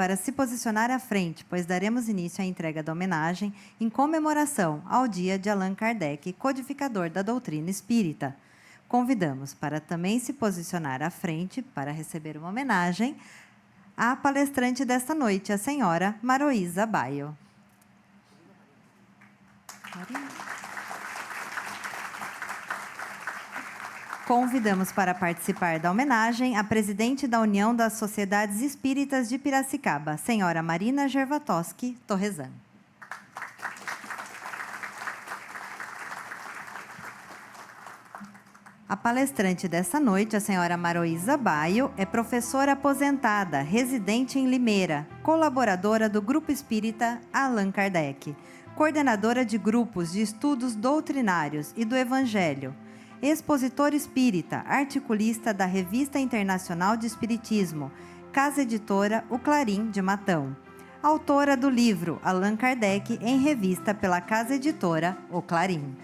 para se posicionar à frente, pois daremos início à entrega da homenagem em comemoração ao dia de Allan Kardec, codificador da doutrina espírita. Convidamos para também se posicionar à frente para receber uma homenagem à palestrante desta noite, a senhora Maroísa Baio. Convidamos para participar da homenagem a presidente da União das Sociedades Espíritas de Piracicaba, senhora Marina Gervatoski Torresan. A palestrante dessa noite, a senhora Maroísa Baio, é professora aposentada, residente em Limeira, colaboradora do Grupo Espírita Allan Kardec, coordenadora de grupos de estudos doutrinários e do Evangelho, expositora espírita, articulista da Revista Internacional de Espiritismo, Casa Editora O Clarim de Matão, autora do livro Allan Kardec em revista pela Casa Editora O Clarim.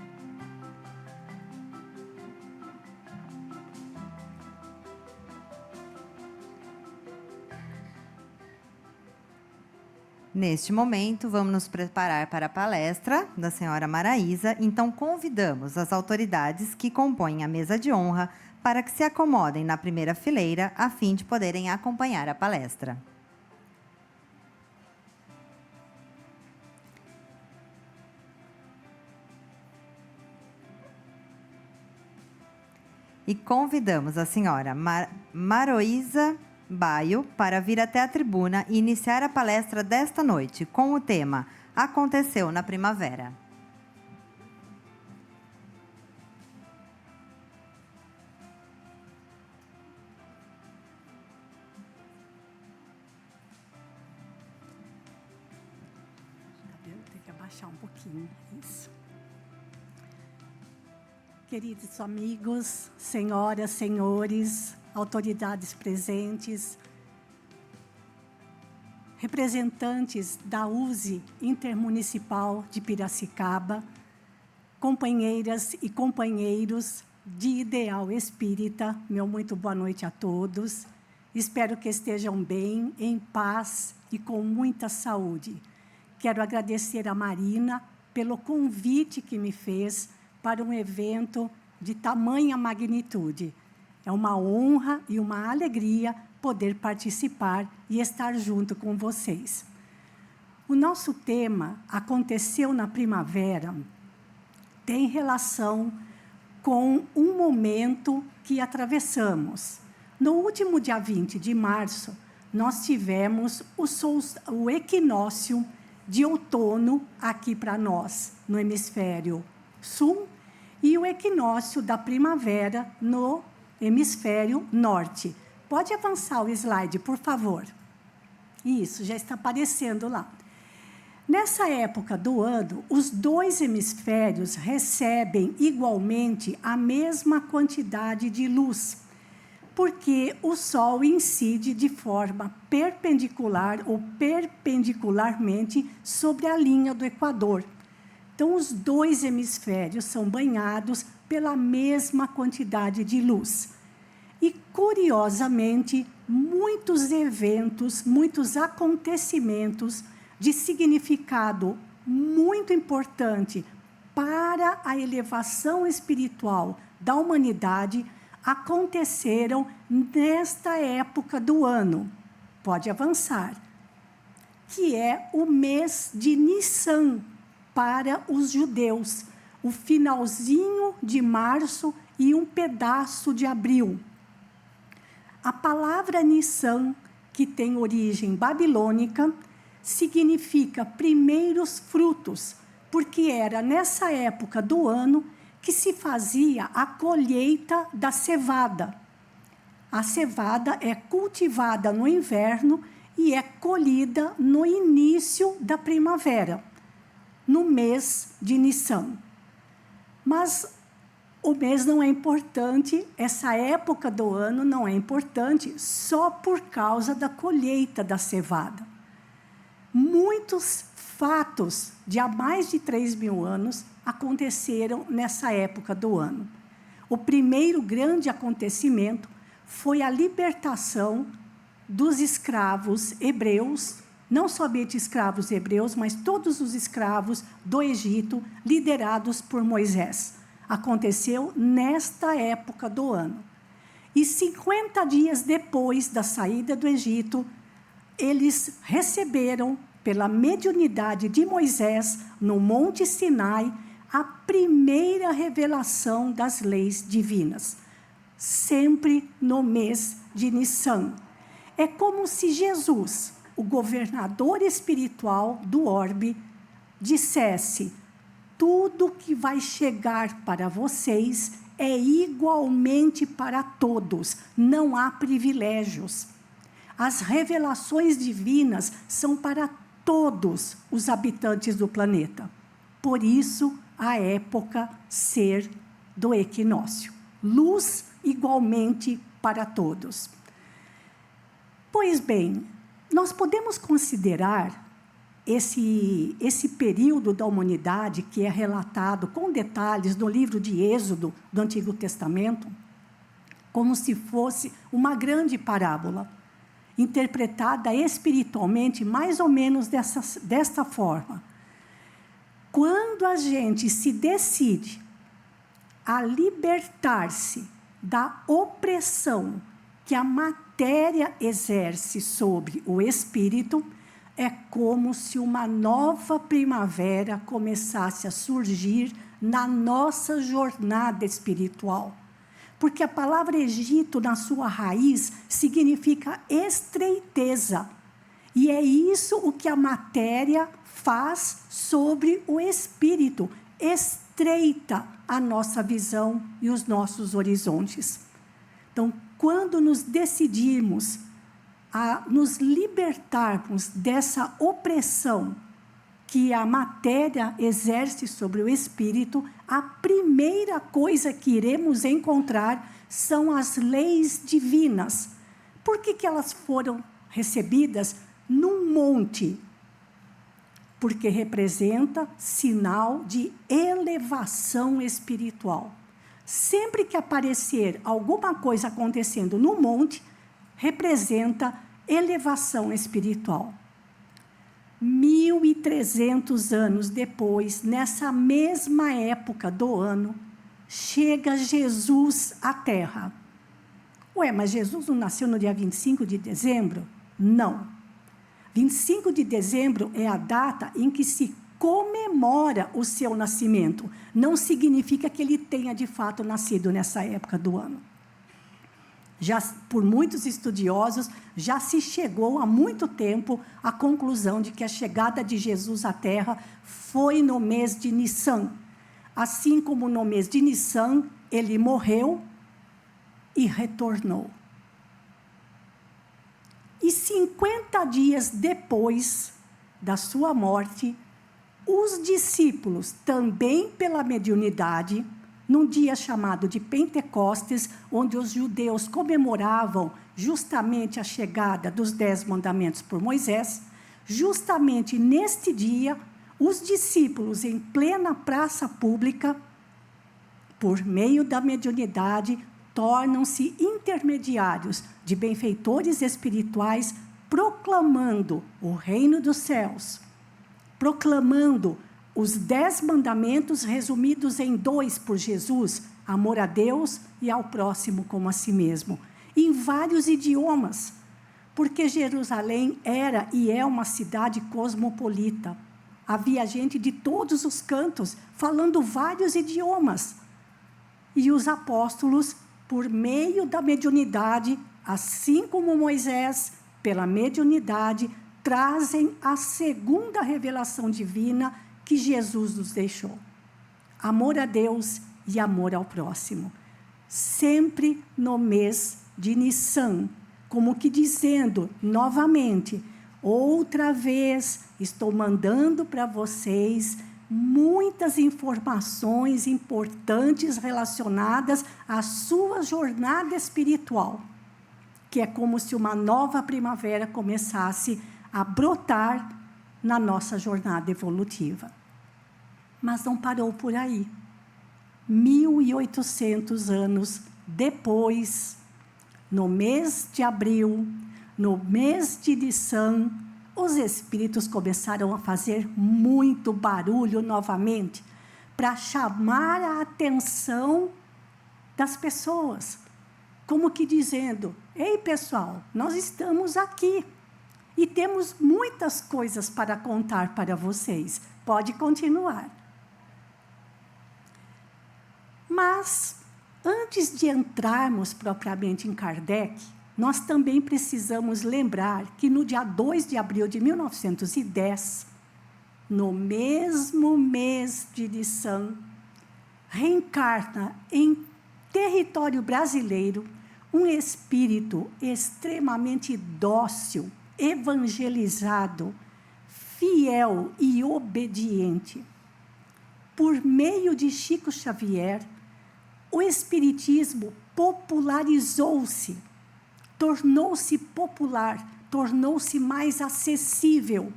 Neste momento, vamos nos preparar para a palestra da senhora Maroísa. Então, convidamos as autoridades que compõem a mesa de honra para que se acomodem na primeira fileira, a fim de poderem acompanhar a palestra. E convidamos a senhora Maroísa Baio para vir até a tribuna e iniciar a palestra desta noite com o tema Aconteceu na Primavera. Tem que abaixar um pouquinho, isso. Queridos amigos, senhoras, senhores, autoridades presentes, representantes da USE Intermunicipal de Piracicaba, companheiras e companheiros de Ideal Espírita, meu muito boa noite a todos. Espero que estejam bem, em paz e com muita saúde. Quero agradecer a Marina pelo convite que me fez para um evento de tamanha magnitude. É uma honra e uma alegria poder participar e estar junto com vocês. O nosso tema, Aconteceu na Primavera, tem relação com um momento que atravessamos. No último dia 20 de março, nós tivemos o equinócio de outono aqui para nós, no hemisfério sul, e o equinócio da primavera no hemisfério norte. Pode avançar o slide, por favor. Isso, já está aparecendo lá. Nessa época do ano, os dois hemisférios recebem igualmente a mesma quantidade de luz, porque o Sol incide de forma perpendicular ou perpendicularmente sobre a linha do Equador. Então, os dois hemisférios são banhados pela mesma quantidade de luz. E, curiosamente, muitos eventos, muitos acontecimentos de significado muito importante para a elevação espiritual da humanidade aconteceram nesta época do ano. Pode avançar. Que é o mês de Nissan para os judeus. O finalzinho de março e um pedaço de abril. A palavra Nissan, que tem origem babilônica, significa primeiros frutos, porque era nessa época do ano que se fazia a colheita da cevada. A cevada é cultivada no inverno e é colhida no início da primavera, no mês de Nissan. Mas o mês não é importante, essa época do ano não é importante só por causa da colheita da cevada. Muitos fatos de há mais de 3.000 anos aconteceram nessa época do ano. O primeiro grande acontecimento foi a libertação dos escravos hebreus, não somente escravos hebreus, mas todos os escravos do Egito, liderados por Moisés. Aconteceu nesta época do ano. E 50 dias depois da saída do Egito, eles receberam, pela mediunidade de Moisés, no Monte Sinai, a primeira revelação das leis divinas, sempre no mês de Nissan. É como se Jesus, o governador espiritual do orbe, dissesse: tudo que vai chegar para vocês é igualmente para todos, não há privilégios. As revelações divinas são para todos os habitantes do planeta. Por isso, a época ser do equinócio. Luz igualmente para todos. Pois bem, nós podemos considerar esse período da humanidade, que é relatado com detalhes no livro de Êxodo, do Antigo Testamento, como se fosse uma grande parábola, interpretada espiritualmente mais ou menos desta forma. Quando a gente se decide a libertar-se da opressão que a matéria exerce sobre o espírito, é como se uma nova primavera começasse a surgir na nossa jornada espiritual. Porque a palavra Egito, na sua raiz, significa estreiteza. E é isso o que a matéria faz sobre o espírito, estreita a nossa visão e os nossos horizontes. Então, quando nos decidimos a nos libertarmos dessa opressão que a matéria exerce sobre o espírito, a primeira coisa que iremos encontrar são as leis divinas. Por que elas foram recebidas num monte? Porque representa sinal de elevação espiritual. Sempre que aparecer alguma coisa acontecendo no monte, representa elevação espiritual. 1.300 anos depois, nessa mesma época do ano, chega Jesus à Terra. Ué, mas Jesus não nasceu no dia 25 de dezembro? Não. 25 de dezembro é a data em que se comemora o seu nascimento. Não significa que ele tenha, de fato, nascido nessa época do ano. Já, por muitos estudiosos, já se chegou há muito tempo à conclusão de que a chegada de Jesus à Terra foi no mês de Nissan. Assim como no mês de Nissan, ele morreu e retornou. E 50 dias depois da sua morte, os discípulos, também pela mediunidade, num dia chamado de Pentecostes, onde os judeus comemoravam justamente a chegada dos 10 mandamentos por Moisés, justamente neste dia, os discípulos, em plena praça pública, por meio da mediunidade, tornam-se intermediários de benfeitores espirituais, proclamando o reino dos céus, proclamando os 10 mandamentos resumidos em 2 por Jesus: amor a Deus e ao próximo como a si mesmo, em vários idiomas, porque Jerusalém era e é uma cidade cosmopolita. Havia gente de todos os cantos, falando vários idiomas. E os apóstolos, por meio da mediunidade, assim como Moisés, pela mediunidade, trazem a segunda revelação divina que Jesus nos deixou. Amor a Deus e amor ao próximo. Sempre no mês de Nissan, como que dizendo novamente, outra vez, estou mandando para vocês muitas informações importantes relacionadas à sua jornada espiritual, que é como se uma nova primavera começasse a brotar na nossa jornada evolutiva. Mas não parou por aí. 1.800 anos depois, no mês de abril no mês de Nissan, os espíritos começaram a fazer muito barulho novamente, para chamar a atenção das pessoas, como que dizendo: ei, pessoal, nós estamos aqui e temos muitas coisas para contar para vocês. Pode continuar. Mas, antes de entrarmos propriamente em Kardec, nós também precisamos lembrar que no dia 2 de abril de 1910, no mesmo mês de Nissan, reencarna em território brasileiro um espírito extremamente dócil, evangelizado, fiel e obediente. Por meio de Chico Xavier, o espiritismo popularizou-se, tornou-se popular, tornou-se mais acessível,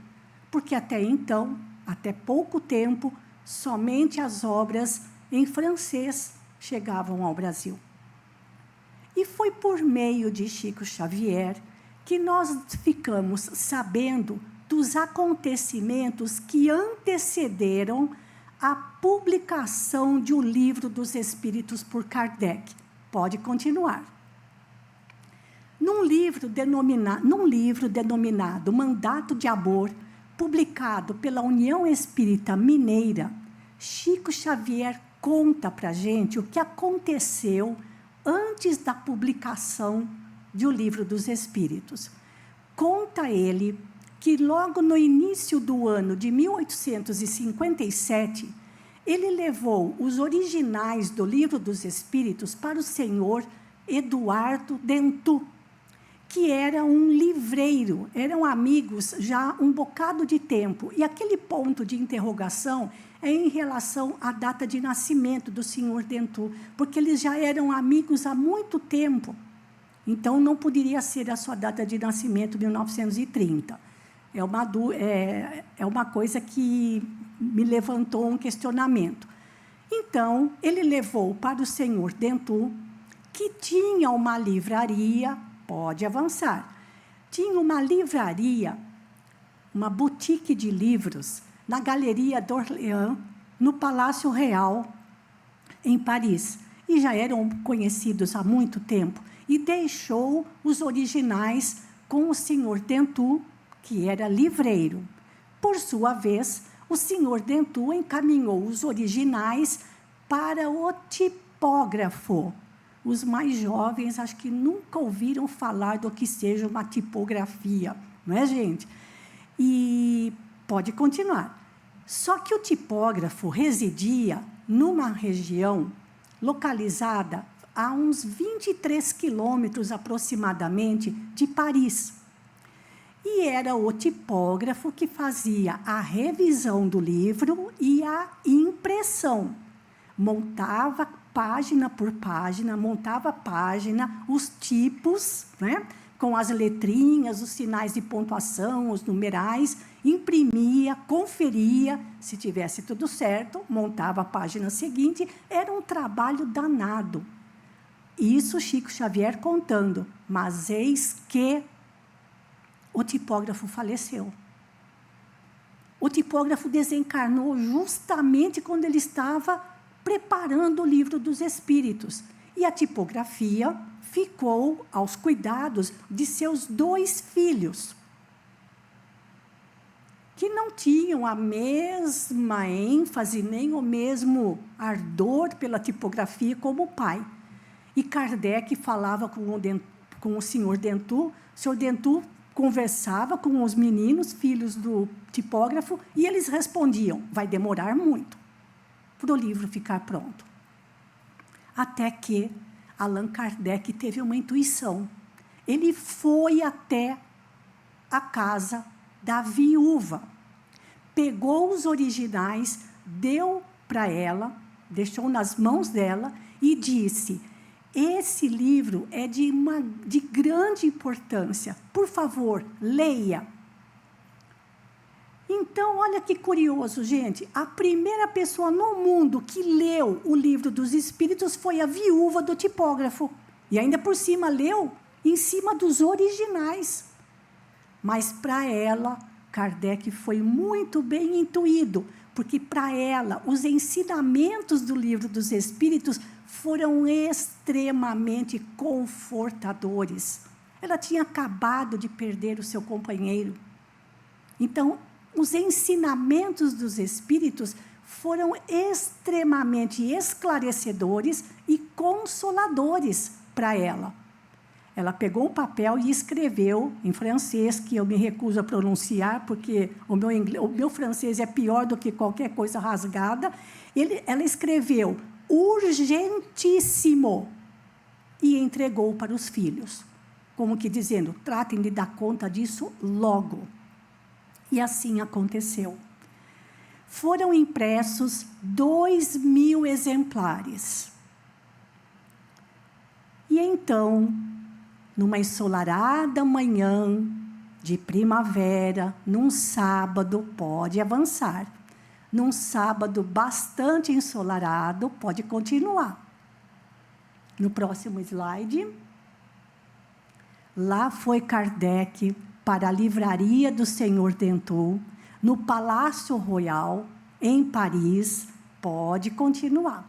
porque até então, até pouco tempo, somente as obras em francês chegavam ao Brasil. E foi por meio de Chico Xavier que nós ficamos sabendo dos acontecimentos que antecederam a publicação de O Livro dos Espíritos por Kardec. Pode continuar. Num livro denominado Mandato de Amor, publicado pela União Espírita Mineira, Chico Xavier conta para a gente o que aconteceu antes da publicação de O Livro dos Espíritos. Conta ele que logo no início do ano de 1857, ele levou os originais do Livro dos Espíritos para o senhor Eduardo Dentu, que era um livreiro, eram amigos já um bocado de tempo. E aquele ponto de interrogação é em relação à data de nascimento do senhor Dentu, porque eles já eram amigos há muito tempo. Então, não poderia ser a sua data de nascimento, 1930. É uma coisa que me levantou um questionamento. Então, ele levou para o senhor Dentu, que tinha uma livraria, pode avançar, tinha uma livraria, uma boutique de livros, na Galeria d'Orléans, no Palácio Real, em Paris. E já eram conhecidos há muito tempo. E deixou os originais com o senhor Dentu, que era livreiro. Por sua vez, o senhor Dentu encaminhou os originais para o tipógrafo. Os mais jovens, acho que nunca ouviram falar do que seja uma tipografia, não é, gente? E pode continuar. Só que o tipógrafo residia numa região localizada a uns 23 quilômetros aproximadamente de Paris. E era o tipógrafo que fazia a revisão do livro e a impressão. Montava página por página, montava página, os tipos, né, com as letrinhas, os sinais de pontuação, os numerais, imprimia, conferia, se tivesse tudo certo, montava a página seguinte. Era um trabalho danado. Isso Chico Xavier contando, mas eis que o tipógrafo faleceu. O tipógrafo desencarnou justamente quando ele estava preparando o Livro dos Espíritos. E a tipografia ficou aos cuidados de seus 2 filhos, que não tinham a mesma ênfase, nem o mesmo ardor pela tipografia como o pai. E Kardec falava com o senhor Dentu, o senhor Dentu conversava com os meninos, filhos do tipógrafo, e eles respondiam: vai demorar muito para o livro ficar pronto. Até que Allan Kardec teve uma intuição. Ele foi até a casa da viúva, pegou os originais, deu para ela, deixou nas mãos dela e disse: esse livro é de grande importância, por favor, leia. Então, olha que curioso, gente, a primeira pessoa no mundo que leu o Livro dos Espíritos foi a viúva do tipógrafo, e ainda por cima leu em cima dos originais. Mas para ela, Kardec foi muito bem intuído, porque para ela, os ensinamentos do Livro dos Espíritos foram extremamente confortadores. Ela tinha acabado de perder o seu companheiro. Então, os ensinamentos dos Espíritos foram extremamente esclarecedores e consoladores para ela. Ela pegou um papel e escreveu em francês, que eu me recuso a pronunciar, porque o meu francês é pior do que qualquer coisa rasgada. Ela escreveu urgentíssimo e entregou para os filhos, como que dizendo, tratem de dar conta disso logo. E assim aconteceu. Foram impressos 2.000 exemplares. E então, numa ensolarada manhã de primavera, num sábado, pode avançar. Num sábado bastante ensolarado, pode continuar. No próximo slide. Lá foi Kardec para a livraria do Senhor Dentu, no Palácio Royal, em Paris, pode continuar,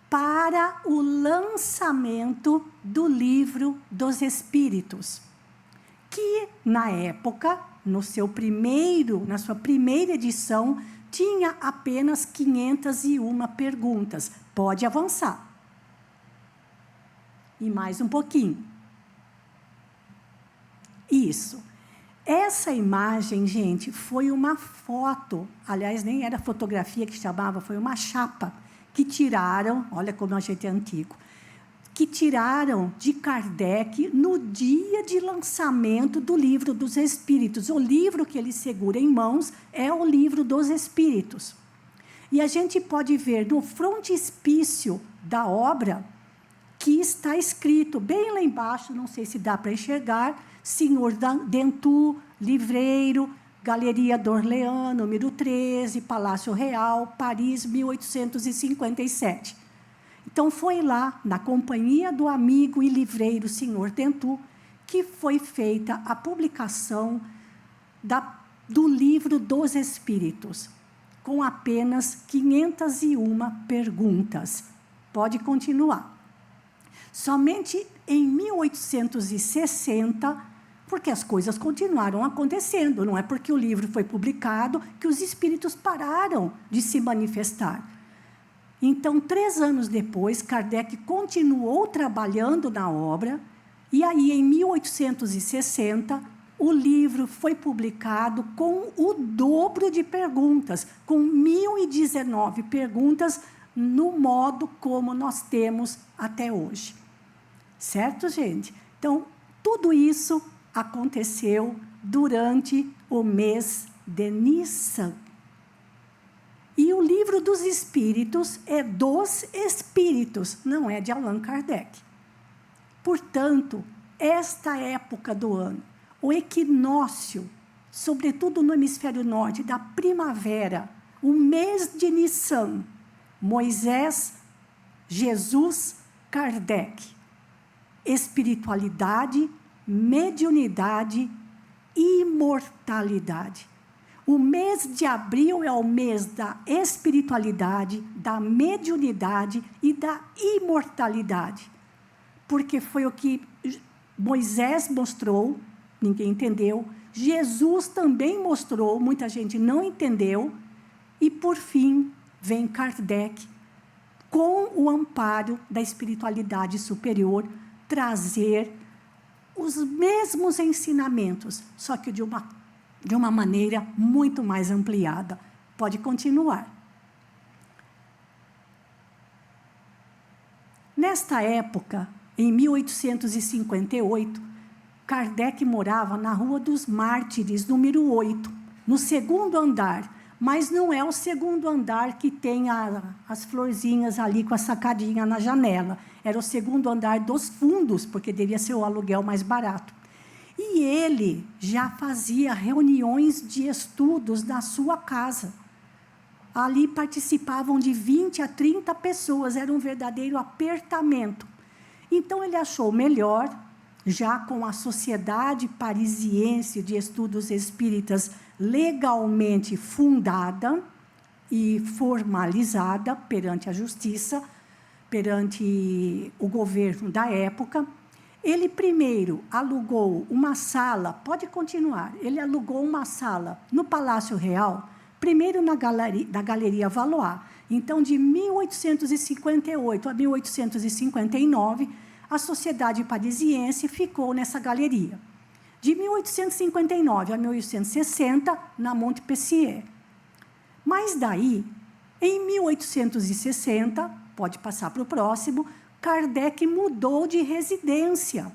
para o lançamento do Livro dos Espíritos, que, na época, na sua primeira edição, tinha apenas 501 perguntas. Pode avançar. E mais um pouquinho. Isso. Essa imagem, gente, foi uma foto, aliás, nem era fotografia que chamava, foi uma chapa, que tiraram, olha como a gente é antigo, que tiraram de Kardec no dia de lançamento do Livro dos Espíritos. O livro que ele segura em mãos é o Livro dos Espíritos. E a gente pode ver no frontispício da obra, que está escrito bem lá embaixo, não sei se dá para enxergar, Senhor Dentu, livreiro, Galeria d'Orléans, número 13, Palácio Real, Paris, 1857. Então, foi lá, na companhia do amigo e livreiro Senhor Dentu, que foi feita a publicação do Livro dos Espíritos, com apenas 501 perguntas. Pode continuar. Somente em 1860, porque as coisas continuaram acontecendo, não é porque o livro foi publicado que os espíritos pararam de se manifestar. Então, 3 anos depois, Kardec continuou trabalhando na obra, e aí, em 1860, o livro foi publicado com o dobro de perguntas, com 1.019 perguntas, no modo como nós temos até hoje. Certo, gente? Então, tudo isso aconteceu durante o mês de Nissan. E o Livro dos Espíritos é dos Espíritos, não é de Allan Kardec. Portanto, esta época do ano, o equinócio, sobretudo no hemisfério norte, da primavera, o mês de Nissan, Moisés, Jesus, Kardec, espiritualidade, mediunidade e imortalidade. O mês de abril é o mês da espiritualidade, da mediunidade e da imortalidade. Porque foi o que Moisés mostrou, ninguém entendeu. Jesus também mostrou, muita gente não entendeu. E, por fim, vem Kardec, com o amparo da espiritualidade superior, trazer os mesmos ensinamentos, só que de uma maneira muito mais ampliada. Pode continuar. Nesta época, em 1858, Kardec morava na Rua dos Mártires, número 8, no 2º andar, mas não é o 2º andar que tem as florzinhas ali com a sacadinha na janela. Era o 2º andar dos fundos, porque devia ser o aluguel mais barato. E ele já fazia reuniões de estudos na sua casa. Ali participavam de 20 a 30 pessoas, era um verdadeiro apertamento. Então, ele achou melhor já com a Sociedade Parisiense de Estudos Espíritas legalmente fundada e formalizada perante a justiça, perante o governo da época. Ele primeiro alugou uma sala, pode continuar, ele alugou uma sala no Palácio Real, primeiro na Galeria Valois. Então, de 1858 a 1859, a Sociedade Parisiense ficou nessa galeria. De 1859 a 1860, na Montpensier. Mas daí, em 1860, pode passar para o próximo, Kardec mudou de residência.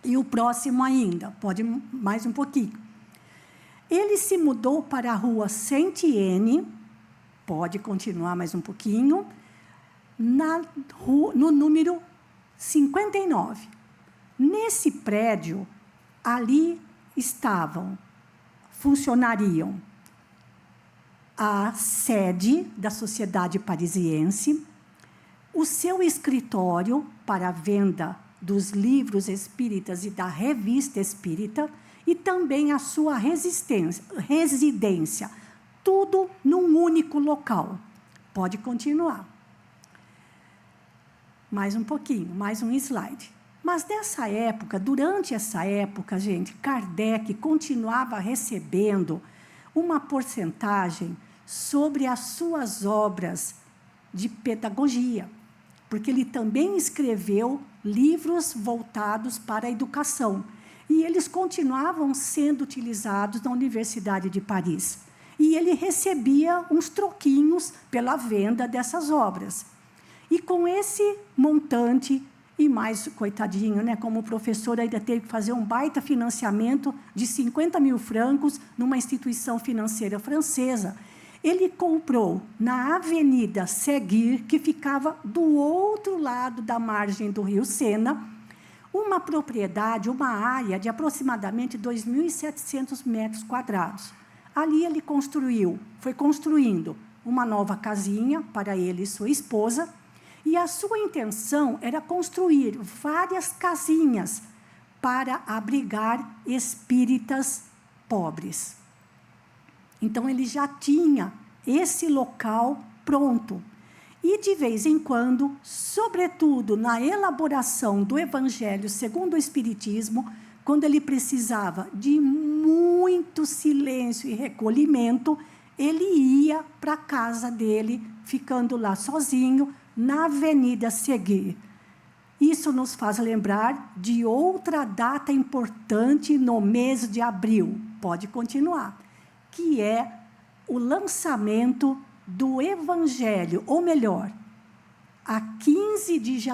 E o próximo ainda, pode mais um pouquinho. Ele se mudou para a rua Saint-Étienne, pode continuar mais um pouquinho, no número 59. Nesse prédio, ali funcionariam a sede da Sociedade Parisiense, o seu escritório para a venda dos livros espíritas e da revista espírita, e também a sua residência, tudo num único local. Pode continuar. Mais um pouquinho, mais um slide. Mas nessa época, durante essa época, gente, Kardec continuava recebendo uma porcentagem sobre as suas obras de pedagogia, porque ele também escreveu livros voltados para a educação, e eles continuavam sendo utilizados na Universidade de Paris. E ele recebia uns troquinhos pela venda dessas obras. E com esse montante, e mais, coitadinho, né, como professor, ainda teve que fazer um baita financiamento de 50 mil francos numa instituição financeira francesa. Ele comprou na Avenida Seguir, que ficava do outro lado da margem do rio Sena, uma propriedade, uma área de aproximadamente 2.700 metros quadrados. Ali ele foi construindo uma nova casinha para ele e sua esposa, e a sua intenção era construir várias casinhas para abrigar espíritas pobres. Então, ele já tinha esse local pronto. E, de vez em quando, sobretudo na elaboração do Evangelho segundo o Espiritismo, quando ele precisava de muito silêncio e recolhimento, ele ia para a casa dele, ficando lá sozinho, na Avenida Seguir. Isso nos faz lembrar de outra data importante no mês de abril, pode continuar, que é o lançamento do Evangelho, ou melhor, a 15 de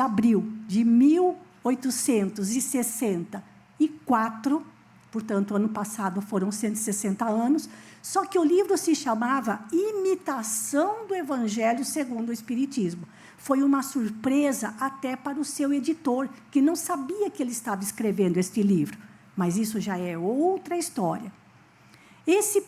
abril de 1864, portanto, ano passado foram 160 anos, só que o livro se chamava Imitação do Evangelho segundo o Espiritismo. Foi uma surpresa até para o seu editor, que não sabia que ele estava escrevendo este livro, mas isso já é outra história. Essa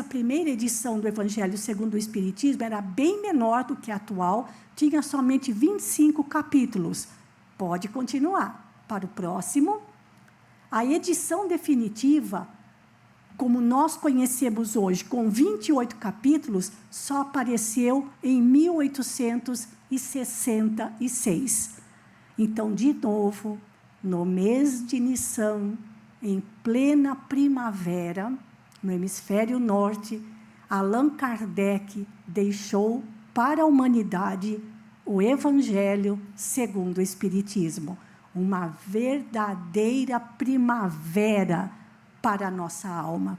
primeira edição do Evangelho segundo o Espiritismo era bem menor do que a atual, tinha somente 25 capítulos. Pode continuar. Para o próximo. A edição definitiva, como nós conhecemos hoje, com 28 capítulos, só apareceu em 1866. Então, de novo, no mês de Nissan, em plena primavera, no hemisfério norte, Allan Kardec deixou para a humanidade o Evangelho segundo o Espiritismo, uma verdadeira primavera para a nossa alma,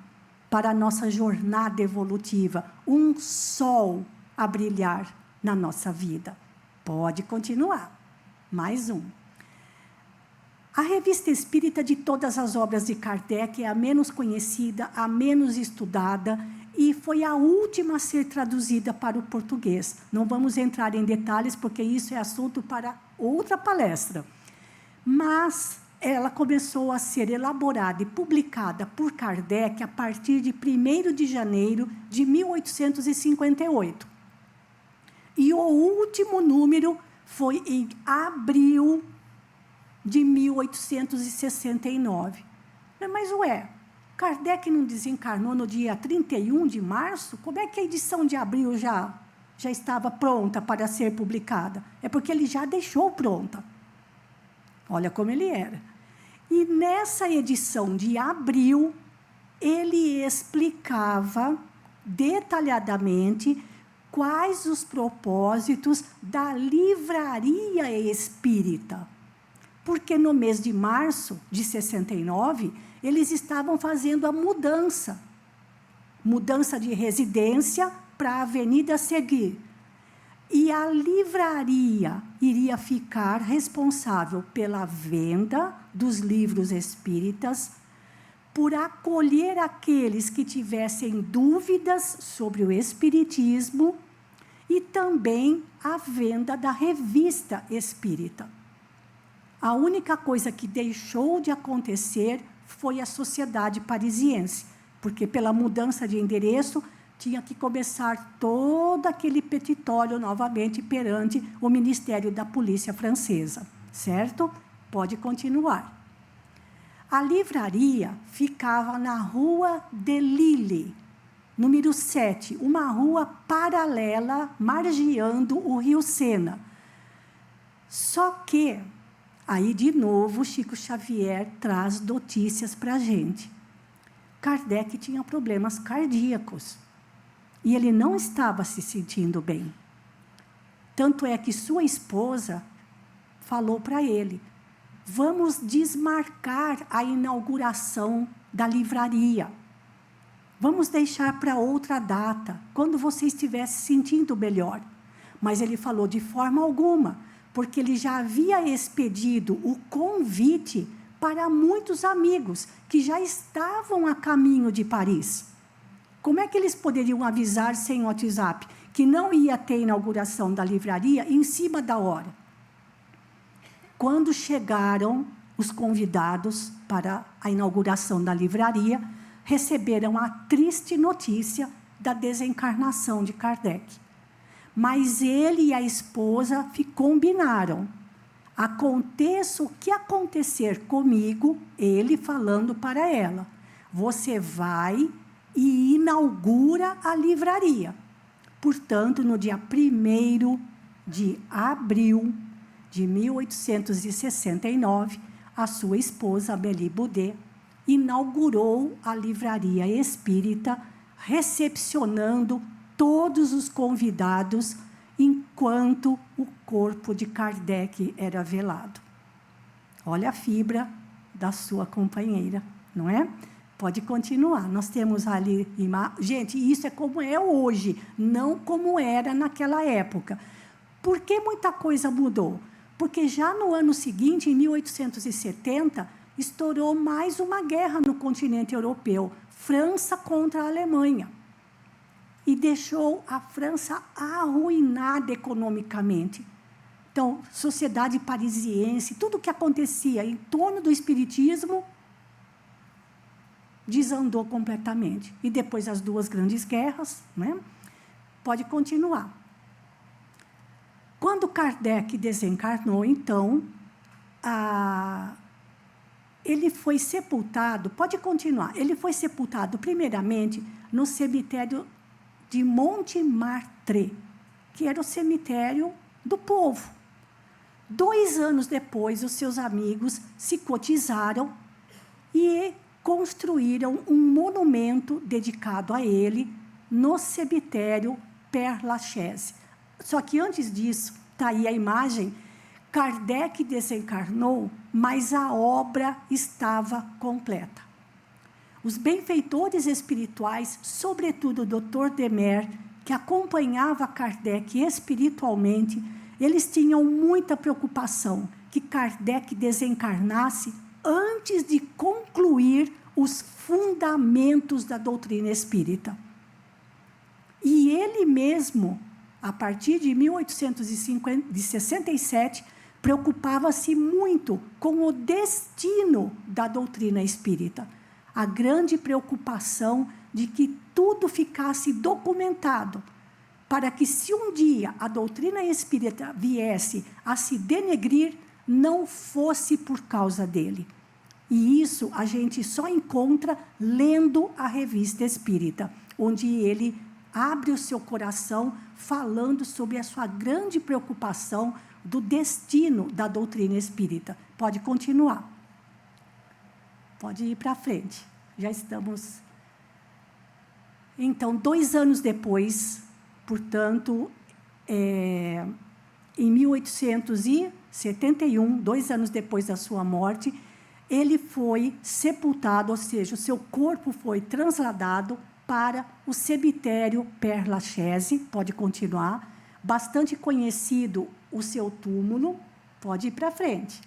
para a nossa jornada evolutiva, um sol a brilhar na nossa vida. Pode continuar. Mais um. A Revista Espírita, de todas as obras de Kardec, é a menos conhecida, a menos estudada, e foi a última a ser traduzida para o português. Não vamos entrar em detalhes, porque isso é assunto para outra palestra. Mas ela começou a ser elaborada e publicada por Kardec a partir de 1º de janeiro de 1858. E o último número foi em abril de 1869. Mas, Kardec não desencarnou no dia 31 de março? Como é que a edição de abril já estava pronta para ser publicada? É porque ele já deixou pronta. Olha como ele era. E nessa edição de abril, ele explicava detalhadamente quais os propósitos da livraria espírita. Porque no mês de março de 69, eles estavam fazendo a mudança de residência para a avenida seguir. E a livraria iria ficar responsável pela venda dos livros espíritas, por acolher aqueles que tivessem dúvidas sobre o espiritismo e também a venda da revista espírita. A única coisa que deixou de acontecer foi a Sociedade Parisiense, porque pela mudança de endereço tinha que começar todo aquele petitório novamente perante o Ministério da Polícia Francesa, certo? Pode continuar. A livraria ficava na Rua de Lille, número 7, uma rua paralela, margeando o Rio Sena. Só que, aí de novo, Chico Xavier traz notícias para a gente. Kardec tinha problemas cardíacos e ele não estava se sentindo bem. Tanto é que sua esposa falou para ele: vamos desmarcar a inauguração da livraria. Vamos deixar para outra data, quando você estiver se sentindo melhor. Mas ele falou de forma alguma, porque ele já havia expedido o convite para muitos amigos que já estavam a caminho de Paris. Como é que eles poderiam avisar sem WhatsApp que não ia ter inauguração da livraria em cima da hora? Quando chegaram os convidados para a inauguração da livraria, receberam a triste notícia da desencarnação de Kardec. Mas ele e a esposa combinaram: aconteça o que acontecer comigo, ele falando para ela, você vai e inaugura a livraria. Portanto, no dia 1º de abril de 1869, a sua esposa, Amélie Boudet, inaugurou a livraria espírita, recepcionando todos os convidados, enquanto o corpo de Kardec era velado. Olha a fibra da sua companheira, não é? Pode continuar. Nós temos ali... Gente, isso é como é hoje, não como era naquela época. Por que muita coisa mudou? Porque já no ano seguinte, em 1870, estourou mais uma guerra no continente europeu, França contra a Alemanha. E deixou a França arruinada economicamente. Então, sociedade parisiense, tudo o que acontecia em torno do espiritismo desandou completamente. E depois as duas grandes guerras, né? Pode continuar. Quando Kardec desencarnou, então, ele foi sepultado, pode continuar, ele foi sepultado primeiramente no cemitério de Montmartre, que era o cemitério do povo. 2 anos depois, os seus amigos se cotizaram e construíram um monumento dedicado a ele no cemitério Père-Lachaise. Só que antes disso, está aí a imagem, Kardec desencarnou, mas a obra estava completa. Os benfeitores espirituais, sobretudo o Dr. Demer, que acompanhava Kardec espiritualmente, eles tinham muita preocupação que Kardec desencarnasse antes de concluir os fundamentos da doutrina espírita. E ele mesmo, a partir de 1867, preocupava-se muito com o destino da doutrina espírita. A grande preocupação de que tudo ficasse documentado, para que, se um dia a doutrina espírita viesse a se denegrir, não fosse por causa dele. E isso a gente só encontra lendo a Revista Espírita, onde ele abre o seu coração falando sobre a sua grande preocupação do destino da doutrina espírita. Pode continuar. Pode ir para frente. Já estamos... Então, 2 anos depois, portanto, em 1871, 2 anos depois da sua morte, ele foi sepultado, ou seja, o seu corpo foi trasladado para o cemitério Père Lachaise. Pode continuar. Bastante conhecido o seu túmulo. Pode ir para frente.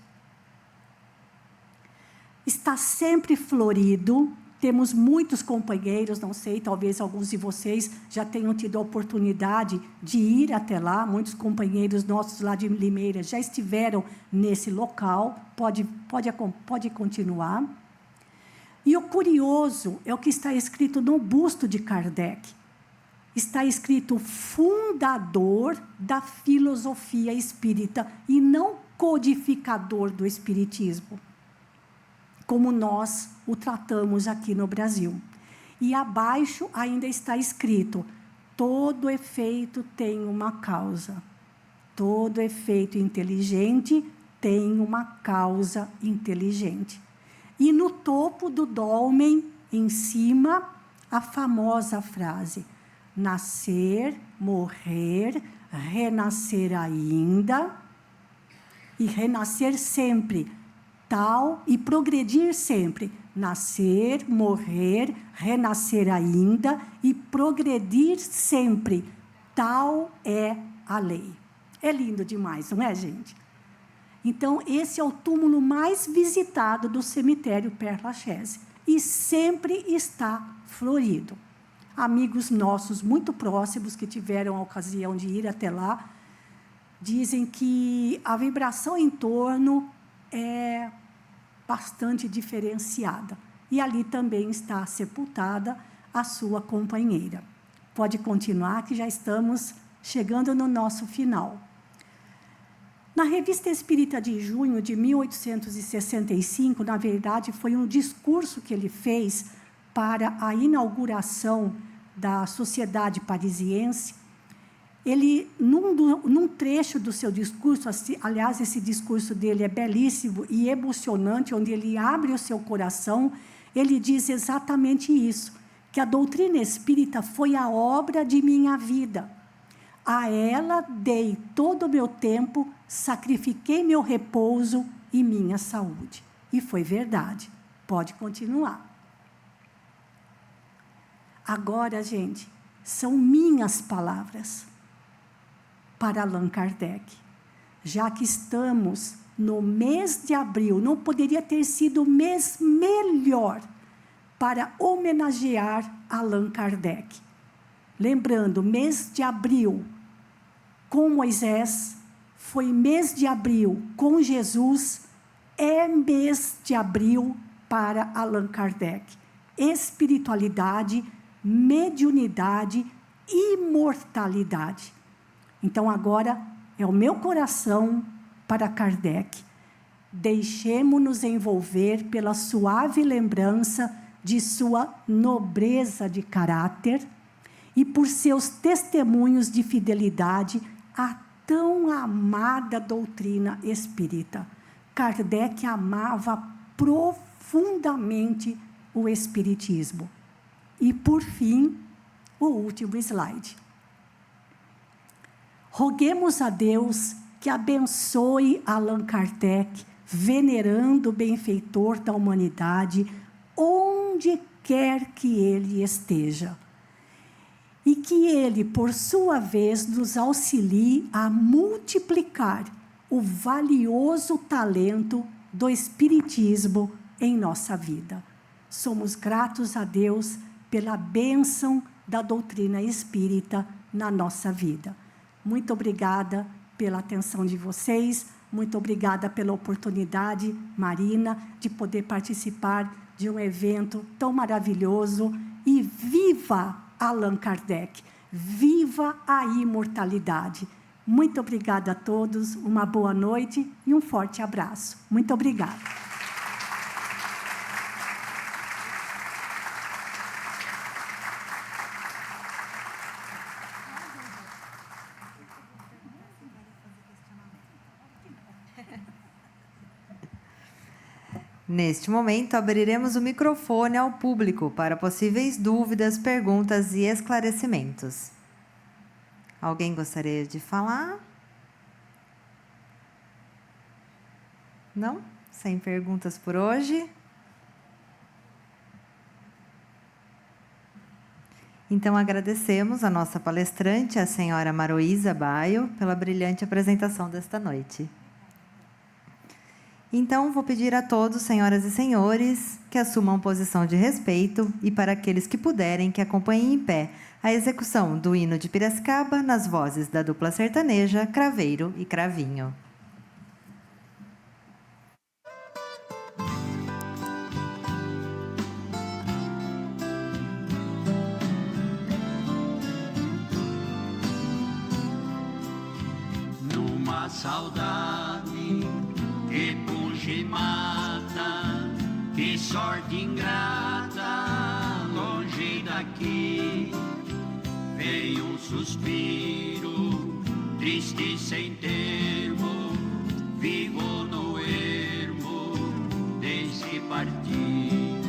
Está sempre florido. Temos muitos companheiros, não sei, talvez alguns de vocês já tenham tido a oportunidade de ir até lá. Muitos companheiros nossos lá de Limeira já estiveram nesse local. Pode continuar. E o curioso é o que está escrito no busto de Kardec. Está escrito fundador da filosofia espírita e não codificador do espiritismo, como nós o tratamos aqui no Brasil. E abaixo ainda está escrito: todo efeito tem uma causa. Todo efeito inteligente tem uma causa inteligente. E no topo do dolmen, em cima, a famosa frase: nascer, morrer, renascer ainda, e renascer sempre, tal, e progredir sempre. Nascer, morrer, renascer ainda e progredir sempre. Tal é a lei. É lindo demais, não é, gente? Então, esse é o túmulo mais visitado do cemitério Père Lachaise. E sempre está florido. Amigos nossos muito próximos que tiveram a ocasião de ir até lá, dizem que a vibração em torno é bastante diferenciada. E ali também está sepultada a sua companheira. Pode continuar, que já estamos chegando no nosso final. Na Revista Espírita de junho de 1865, na verdade, foi um discurso que ele fez para a inauguração da Sociedade Parisiense. Ele, num trecho do seu discurso, aliás, esse discurso dele é belíssimo e emocionante, onde ele abre o seu coração, ele diz exatamente isso, que a doutrina espírita foi a obra de minha vida. A ela dei todo o meu tempo, sacrifiquei meu repouso e minha saúde. E foi verdade. Pode continuar. Agora, gente, são minhas palavras para Allan Kardec. Já que estamos no mês de abril, não poderia ter sido o mês melhor para homenagear Allan Kardec. Lembrando, mês de abril com Moisés, foi mês de abril com Jesus, é mês de abril para Allan Kardec. Espiritualidade, mediunidade, imortalidade. Então, agora, é o meu coração para Kardec. Deixemo-nos envolver pela suave lembrança de sua nobreza de caráter e por seus testemunhos de fidelidade à tão amada doutrina espírita. Kardec amava profundamente o espiritismo. E, por fim, o último slide. Roguemos a Deus que abençoe Allan Kardec, venerando o benfeitor da humanidade, onde quer que ele esteja. E que ele, por sua vez, nos auxilie a multiplicar o valioso talento do espiritismo em nossa vida. Somos gratos a Deus pela bênção da doutrina espírita na nossa vida. Muito obrigada pela atenção de vocês, muito obrigada pela oportunidade, Marina, de poder participar de um evento tão maravilhoso. E viva Allan Kardec, viva a imortalidade. Muito obrigada a todos, uma boa noite e um forte abraço. Muito obrigada. Neste momento, abriremos o microfone ao público para possíveis dúvidas, perguntas e esclarecimentos. Alguém gostaria de falar? Não? Sem perguntas por hoje? Então, agradecemos a nossa palestrante, a senhora Maroísa Baio, pela brilhante apresentação desta noite. Então, vou pedir a todos, senhoras e senhores, que assumam posição de respeito e, para aqueles que puderem, que acompanhem em pé a execução do hino de Piracicaba nas vozes da dupla sertaneja Craveiro e Cravinho. Numa saudade que puxa e mata, que sorte ingrata, longe daqui, veio um suspiro, triste sem termo, vivo no ermo, desde partir.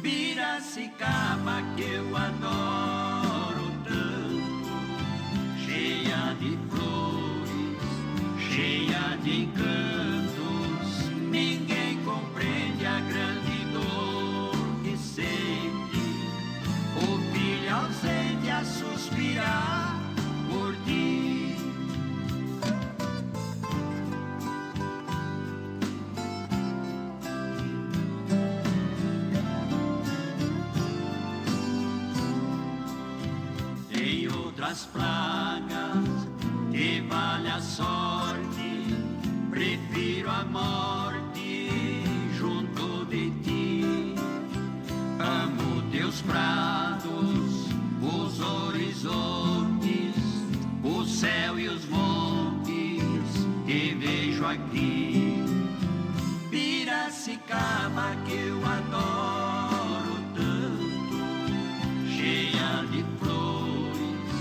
Piracicaba que eu adoro tanto, cheia de flores, cheia de encantos, ninguém compreende a grande dor que sente o filho ausente a suspirar por ti. Tem outras pragas que vale a sorte, prefiro a morte junto de ti. Amo teus prados, os horizontes, o céu e os montes que vejo aqui. Piracicaba que eu adoro tanto, cheia de flores,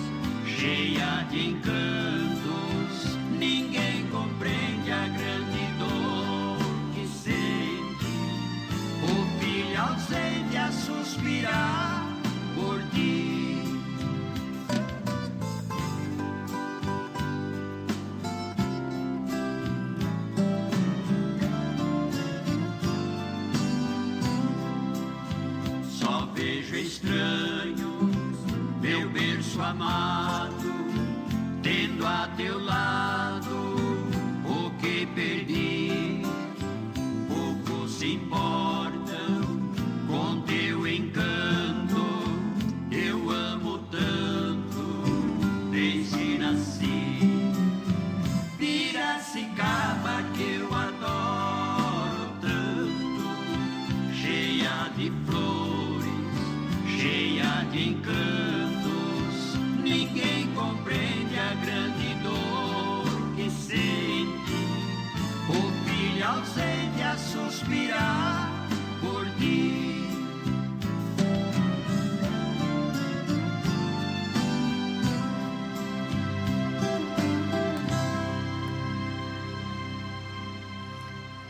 cheia de encantos, ninguém compreende a grande dor que sente o filho ausente a suspirar por ti. Só vejo estranhos, meu berço amado, tendo a teu lado o que perdi. Pouco se importam com teu encanto, eu amo tanto desde nasci. Piracicaba que eu adoro tanto, cheia de flores, cheia de encantos, ninguém compreende a grande dor que sente o filho ausente a suspirar por ti.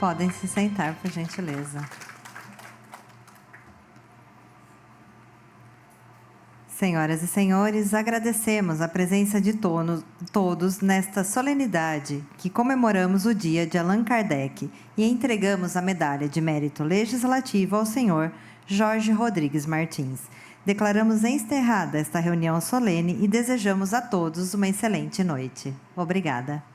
Podem se sentar, por gentileza. Senhoras e senhores, agradecemos a presença de todos nesta solenidade que comemoramos o dia de Allan Kardec e entregamos a medalha de mérito legislativo ao senhor Jorge Rodrigues Martins. Declaramos encerrada esta reunião solene e desejamos a todos uma excelente noite. Obrigada.